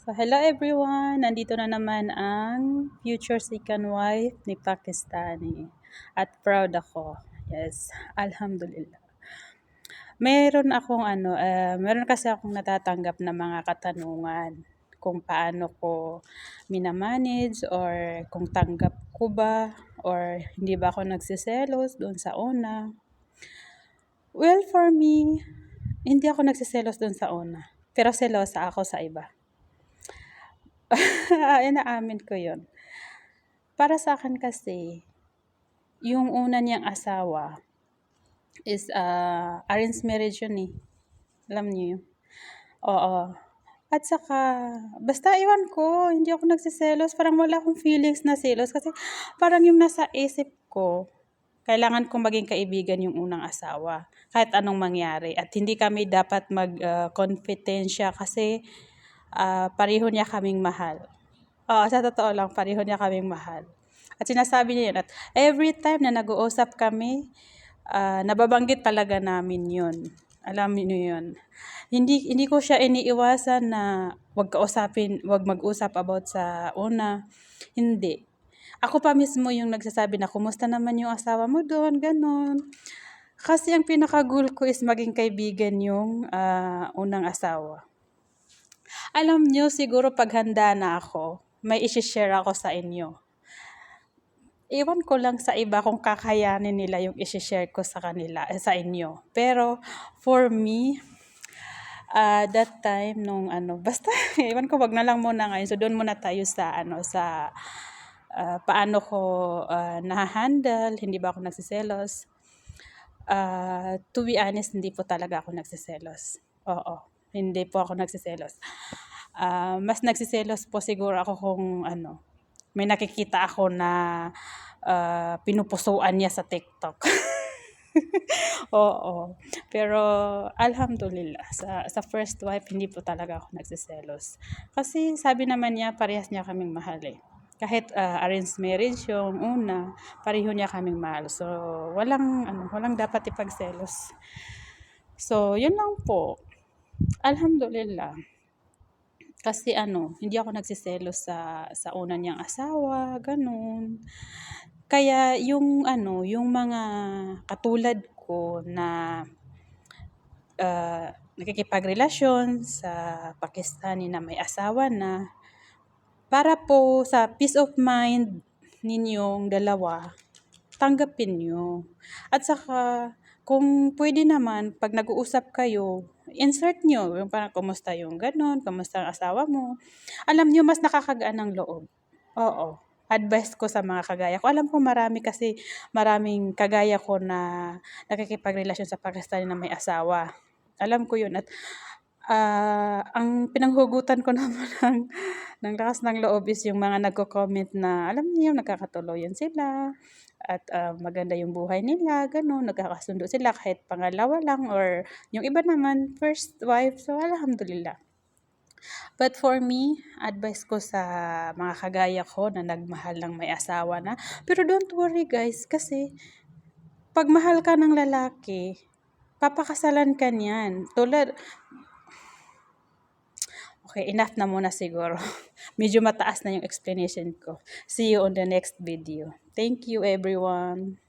So, hello everyone! Nandito na naman ang future second wife ni Pakistani. At proud ako. Yes, alhamdulillah. Meron kasi akong natatanggap na mga katanungan kung paano ko minamanage or kung tanggap ko ba or hindi ba ako nagsiselos doon sa una. Well, for me, hindi ako nagsiselos doon sa una. Pero selosa ako sa iba. Inaamin ko yon. Para sa akin kasi, yung una niyang asawa is arranged marriage yun eh. Alam niyo yun? Oo. At saka, basta iwan ko, hindi ako nagsiselos. Parang wala akong feelings na selos. Kasi parang yung nasa isip ko, kailangan kong maging kaibigan yung unang asawa. Kahit anong mangyari. At hindi kami dapat mag-confidensya kasi pareho niya kaming mahal. Oo, sa totoo lang, pareho niya kaming mahal. At sinasabi niya yun at every time na nag-uusap kami, nababanggit talaga namin yun. Alam niyo yun. Hindi ko siya iniiwasan na wag mag-usap about sa una. Hindi. Ako pa mismo yung nagsasabi na kumusta naman yung asawa mo doon, ganun. Kasi ang pinaka-goal ko is maging kaibigan yung unang asawa. Alam niyo, siguro pag handa na ako, may isi-share ako sa inyo. Ewan ko lang sa iba kung kakayanin nila yung isi-share ko sa kanila, sa inyo. Pero for me, that time nung basta ewan ko, wag na lang muna ngayon. So doon muna tayo sa paano ko na-handle, hindi ba ako nagsiselos. To be honest, hindi po talaga ako nagsiselos. Oo, hindi po ako nagsiselos. Mas nagsiselos po siguro ako kung may nakikita ako na pinupusuan niya sa TikTok. Oo. Pero alhamdulillah, sa first wife, hindi po talaga ako nagsiselos. Kasi sabi naman niya, parehas niya kaming mahal eh. Kahit arranged marriage yung una, pareho niya kaming mahal. So, walang dapat ipagselos. So, yun lang po. Alhamdulillah. Kasi hindi ako nagsiselos sa una niyang asawa, ganun. Kaya yung mga katulad ko na nakikipagrelasyon sa Pakistani na may asawa na, para po sa peace of mind ninyong dalawa, tanggapin niyo. At saka, kung pwede naman, pag nag-uusap kayo, insert niyo yung parang kumusta yung gano'n, kumusta ang asawa mo. Alam niyo, mas nakakagaan ng loob. Oo. Advice ko sa mga kagaya ko. Alam ko maraming kagaya ko na nakikipagrelasyon sa Pakistani na may asawa. Alam ko yun at ang pinanghugutan ko naman ng lakas ng loob is yung mga nagko-comment na alam niyo nagkakatuluyan sila at maganda yung buhay nila, gano'n, nagkakasundo sila kahit pangalawa lang or yung iba naman first wife, so alhamdulillah. But for me, advice ko sa mga kagaya ko na nagmahal ng may asawa na, pero don't worry guys, kasi pag mahal ka ng lalaki, papakasalan ka niyan. Okay, enough na muna siguro. Medyo mataas na yung explanation ko. See you on the next video. Thank you everyone.